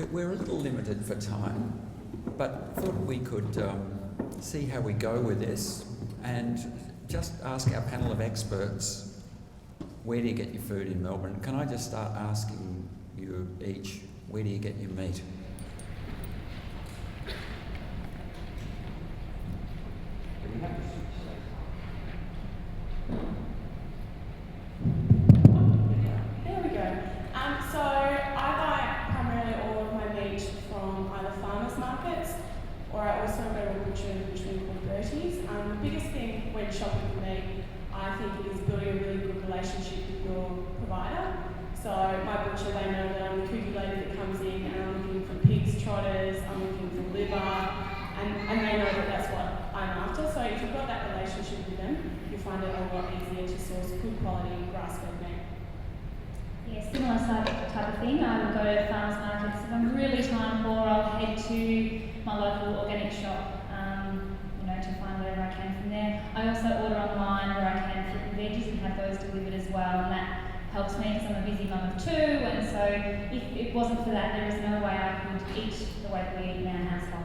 we're a little limited for time, but thought we could see how we go with this and just ask our panel of experts, where do you get your food in Melbourne? Can I just start asking you each, where do you get your meat? There we go. So I buy primarily all of my meat from either farmers markets, or I also go to a butcher which we call Bertie's. The biggest thing when shopping for meat, I think, is building a really good relationship with your provider. So my butcher, they know that I'm the cookie lady that comes in and I'm looking for pig's trotters, I'm looking for liver, and they know that that's what I'm after. So if you've got that relationship with them, you'll find it a lot easier to source good quality grass-fed meat. Yeah, similar type of thing. I will go to farmers markets. If I'm really time poor, I'll head to my local organic shop, to find whatever I can from there. I also order online where I can fruit and veggies and have those delivered as well, and that helps me because I'm a busy mum of two, and so if it wasn't for that, there is no way I could eat the way that we eat in our household.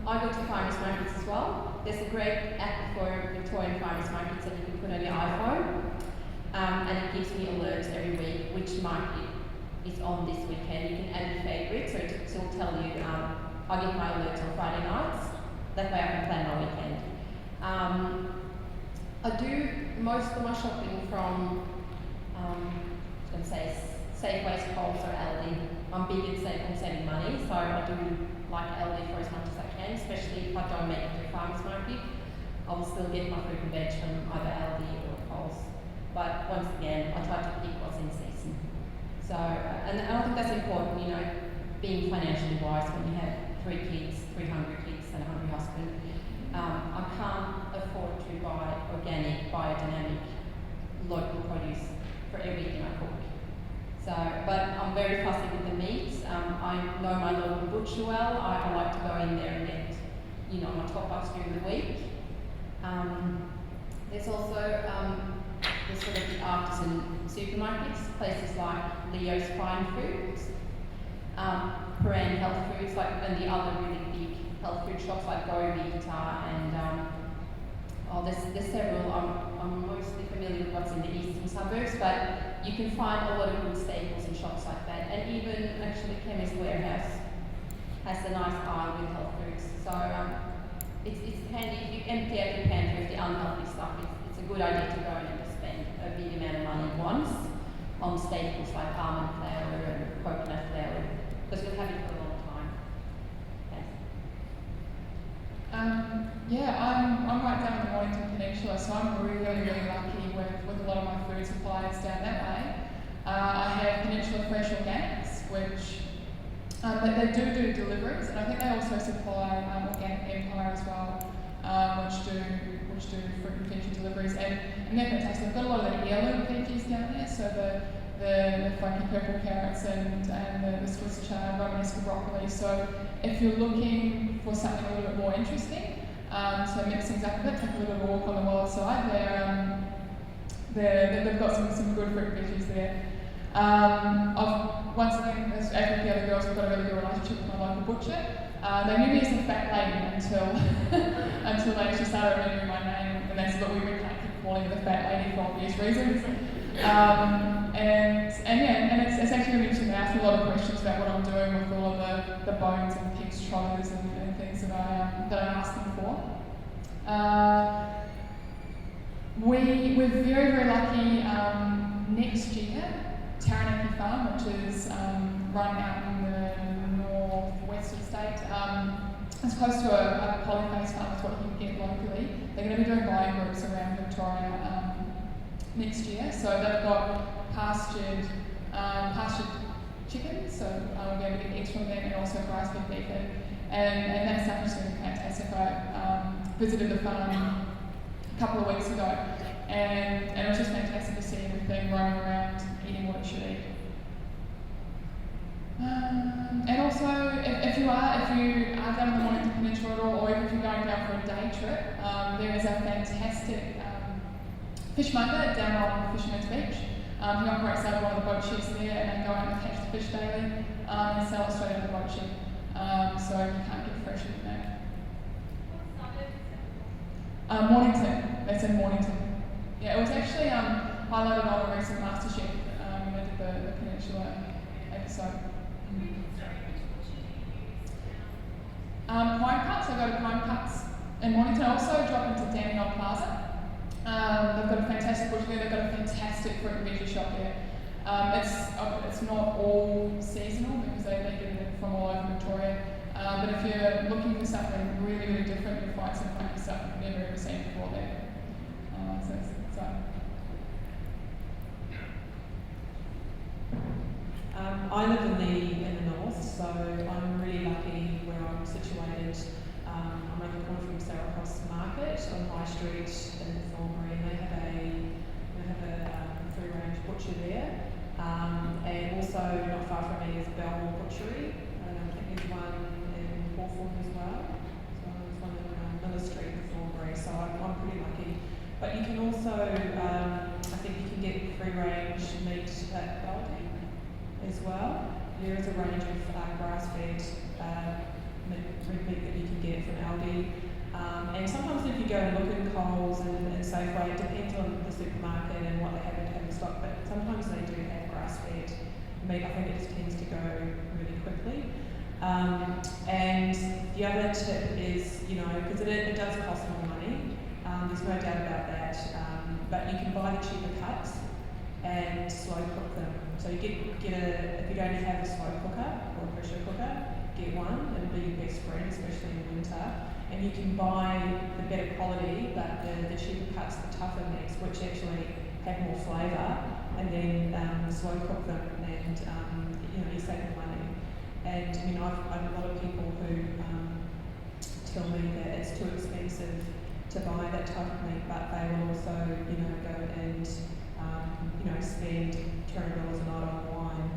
I go to farmers markets as well. There's a great app for Victorian farmers markets that you can put on your iPhone, and it gives me alerts every week which market is on this weekend. You can add your favourite, so it will tell you. I get my alerts on Friday nights. That way I can plan my weekend. I do most of my shopping from, Safeways, Coles or Aldi. I'm big on saving money, so I do like Aldi for as much as I can, especially if I don't make it to a farmer's market. I will still get my fruit and veg from either Aldi or Coles. But once again, I try to pick what's in season. So, and I think that's important, being financially wise when you have 3 kids, 3 hungry kids and a hungry husband. I can't afford to buy organic, biodynamic, local produce for everything I cook. So, but I'm very fussy with the meats. I know my local butcher well. I like to go in there and get, my top-ups during the week. There's also the sort of the artisan supermarkets, places like Leo's Fine Foods, Paran Health Foods, and the other really big health food shops like Go Vita, and there's several. I'm mostly familiar with what's in the eastern suburbs, but you can find a lot of good staples in shops like that, and even actually Chemist Warehouse has a nice aisle with health foods. So it's handy if you empty out your pantry with the unhealthy stuff. It's a good idea to go in and just spend a big amount of money once on staples like almond flour and coconut flour, because you'll have it for a long time. Thanks. I'm right down in the Mornington Peninsula, so I'm really lucky with a lot of my food suppliers down that way. I have Peninsula Fresh Organics, which they do deliveries, and I think they also supply Organic Empire as well, which do fruit and veggie deliveries, and they're fantastic. They've got a lot of the heirloom veggies down there, so the funky purple carrots and the Swiss chard, Romanesco broccoli. So if you're looking for something a little bit more interesting, so mix things up a bit, take a little bit of a walk on the wild side. They've got some good fruit and veggies there. Once again, as with the other girls, we've got a really good relationship with my local butcher. They knew me as the fat lady until they actually started remembering my name, and they said, look, we can't keep calling her the fat lady for obvious reasons. And it's actually really interesting. They ask me a lot of questions about what I'm doing with all of the bones and pig's trotters and things that I ask them for. We're very lucky. Next year, Taranaki Farm, which is run out in the northwest of the state, it's close to a polyphase farm, is what you can get locally. They're going to be doing buying groups around Victoria next year, so they've got pastured chickens, so we'll be able to get eggs from them, and also grass-fed beef, and that stuff is really fantastic. I visited the farm a couple of weeks ago, and it was just fantastic to see everything roaming around, eating what it should eat. And also, if you are down in the Mornington Peninsula at all, or even if you're going down for a day trip, there is a fantastic fishmonger down on Fisherman's Beach. He operates out of one of the boat sheds there, and they go out and catch the fish daily and sell it straight out of the boat shed. So you can't get fresher than that. Mornington. That's in Mornington. Yeah, it was actually highlighted on a recent MasterChef when they did the Peninsula episode. Prime Cuts, I go to Prime Cuts in Mornington. I also drop into Dandenong Plaza. They've got a fantastic butcher there, they've got a fantastic fruit and veggie shop there. It's not all seasonal because they get it from all over Victoria. But if you're looking for something really, really different, you'll find some funky stuff you've never ever seen before there. I live in the north, so I'm really lucky where I'm situated. I'm around the corner from Sarah Cross Market on High Street in Thornbury, and they have a free-range butcher there. And also not far from me is Belmore Butchery. I think there's one in Hawthorne as well. So there's one in Miller Street in Thornbury. So I'm pretty lucky. But you can also, I think you can get free-range meat at Aldi as well. There is a range of grass-fed red meat that you can get from Aldi. And sometimes if you go and look in Coles and Safeway, it depends on the supermarket and what they have in stock, but sometimes they do have grass-fed meat. I think it just tends to go really quickly. And the other tip is, because it does cost more money, there's no doubt about that, but you can buy the cheaper cuts and slow cook them. So you get if you don't have a slow cooker or a pressure cooker, get one. It'll be your best friend, especially in winter. And you can buy the better quality, but the cheaper cuts, the tougher meats, which actually have more flavour, and then slow cook them, and you save money. And I've a lot of people who tell me that it's too expensive to buy that type of meat, but they will also go and spend $200 a night on wine.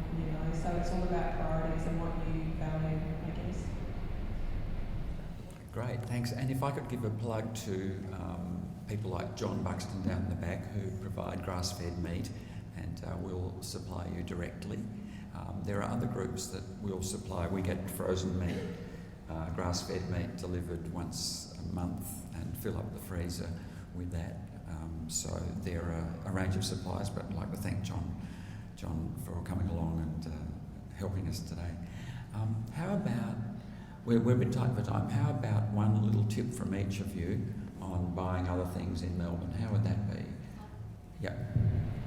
So it's all about priorities and what you value, I guess. Great, thanks. And if I could give a plug to people like John Buxton down in the back who provide grass-fed meat and will supply you directly. There are other groups that will supply. We get frozen meat, grass-fed meat delivered once a month and fill up the freezer with that. So there are a range of suppliers, but I'd like to thank John for coming along and helping us today. How about, we're a bit tight for time, how about one little tip from each of you on buying other things in Melbourne? How would that be? Yeah.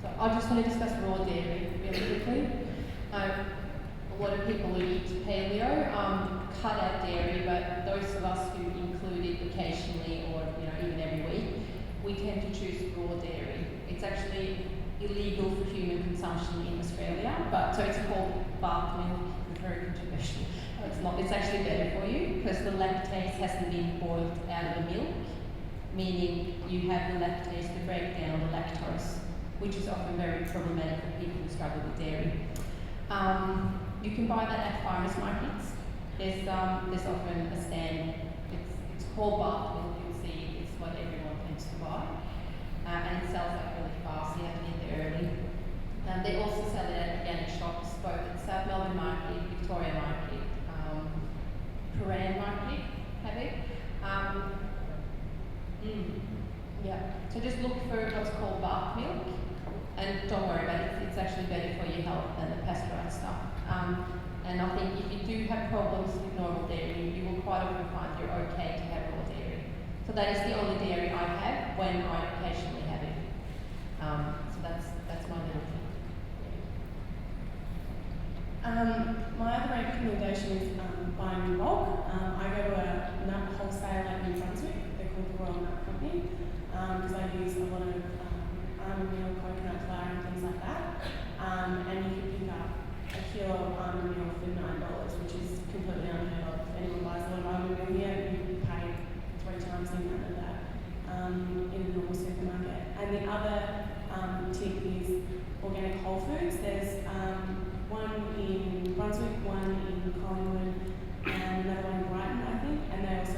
So I just want to discuss raw dairy really quickly. A lot of people who eat paleo cut out dairy, but those of us who include it occasionally or even every week, we tend to choose raw dairy. It's actually illegal for human consumption in Australia, so it's called bath milk. It's very controversial. It's not. It's actually better for you because the lactase hasn't been boiled out of the milk, meaning you have the lactase to break down the lactose, which is often very problematic for people who struggle with dairy. You can buy that at farmers markets. There's often a stand. It's called bath milk. You'll see it's what everyone tends to buy, and it sells out really fast. You have to get there early. They also sell it at organic shops, both at South Melbourne Market, Victoria Market, Prahran Market, have it. Yeah. So just look for what's called bath milk, and don't worry about it. It's actually better for your health than the pasteurized stuff. And I think if you do have problems with normal dairy, you will quite often find you're okay to have raw dairy. So that is the only dairy I have when I occasionally have it. So that's my little tip. My other recommendation is buying in bulk. I go to a nut wholesaler in New Brunswick. They're called the Royal Nut Company because I use a lot of almond meal, coconut flour, and things like that. And you can pick up a kilo of almond meal for $9, which is completely unheard of. If anyone buys a lot of almond meal here, you pay 3 times the amount of that in a normal supermarket. And the other tip is organic whole foods. There's one in Brunswick, one in Collingwood, and another one in Brighton, I think. And they also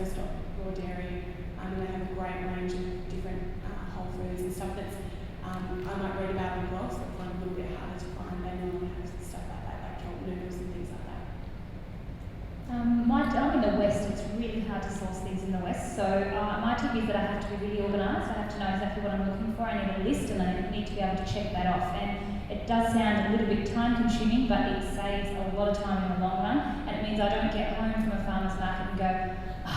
in the West, it's really hard to source things in the West. So my tip is that I have to be really organised. I have to know exactly what I'm looking for. I need a list and I need to be able to check that off. And it does sound a little bit time consuming, but it saves a lot of time in the long run. And it means I don't get home from a farmer's market and go, I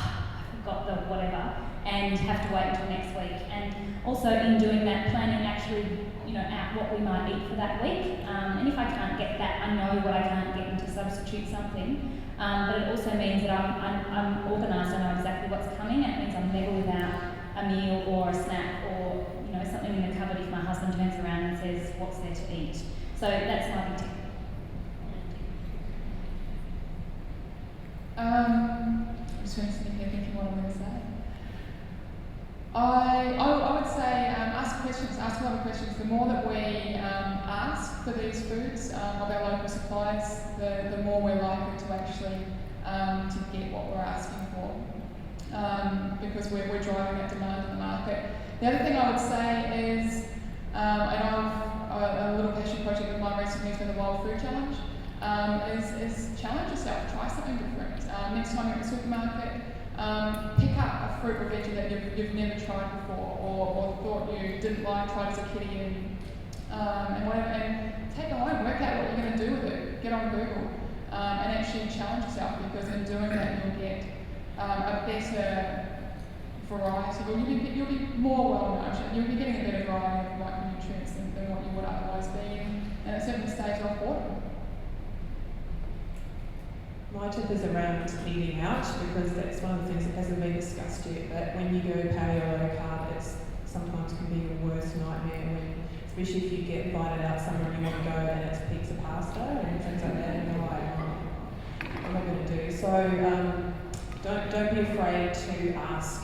forgot the whatever, and have to wait until next week. And also in doing that, planning actually, out what we might eat for that week. And if I can't get that, I know what I can't get and to substitute something. But it also means that I'm organised. I know exactly what's coming, and it means I'm never without a meal or a snack or something in the cupboard if my husband turns around and says what's there to eat. So that's my big tip. I'm just trying to thinking what I'm going to say. I would say ask a lot of questions. The more that we ask for these foods of our local suppliers, the more we're likely to actually to get what we're asking for, because we're driving that demand in the market. The other thing I would say is, I know a little passion project of mine recently has been the Wild Food Challenge, is challenge yourself, try something different. Next time you're at the supermarket, pick up a fruit or veggie that you've never tried before, or thought you didn't like, tried as a kiddie, and whatever, and take it home, work out what you're going to do with it, get on Google, and actually challenge yourself, because in doing that you'll get a better variety. You'll be more well nourished, and you'll be getting a better variety of micronutrients than what you would otherwise be, and it certainly stays off water. My tip is around eating out, because that's one of the things that hasn't been discussed yet. But when you go paleo low carb, it sometimes can be your worst nightmare, especially if you get invited out somewhere and you want to go and it's pizza pasta and things like that, and you're like, what am I going to do? So don't be afraid to ask,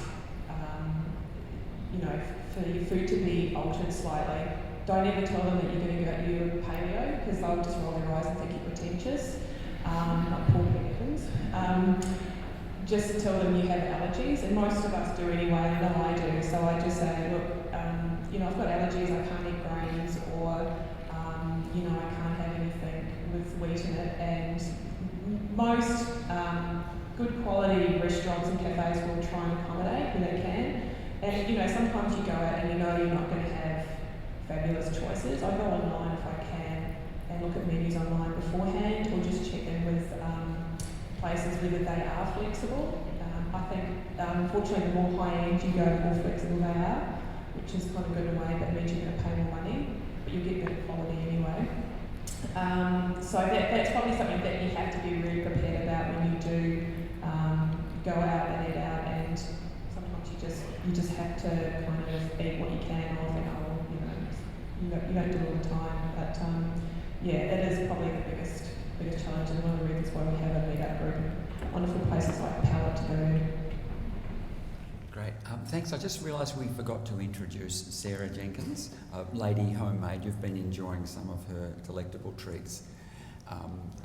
for your food to be altered slightly. Don't ever tell them that you're going to go to paleo, because they'll just roll their eyes and think you're pretentious. Like Paul Pickens. Just tell them you have allergies, and most of us do anyway, and I do. So I just say, look, I've got allergies, I can't eat grains, or I can't have anything with wheat in it. And most good quality restaurants and cafes will try and accommodate when they can. And sometimes you go out and you're not going to have fabulous choices. I go online if I can and look at menus online beforehand, or just check in with places whether they are flexible. I think unfortunately the more high end you go, the more flexible they are, which is kind of good in a way, but it means you're going to pay more money, but you'll get better quality anyway. So that's probably something that you have to be really prepared about when you do go out and eat out, and sometimes you just have to kind of eat what you can, or think, you don't do it all the time, but it is probably the biggest challenge, and one of the reasons why we have a meet-up group and wonderful places like Palette to go to. Great. Thanks. I just realised we forgot to introduce Sarah Jenkins, a lady homemade. You've been enjoying some of her delectable treats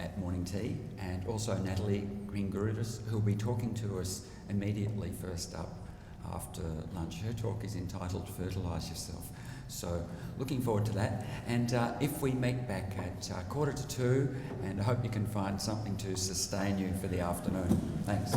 at morning tea, and also Natalie Gringoudis, who'll be talking to us immediately first up after lunch. Her talk is entitled Fertilise Yourself. So looking forward to that. And if we meet back at 1:45, and I hope you can find something to sustain you for the afternoon. Thanks.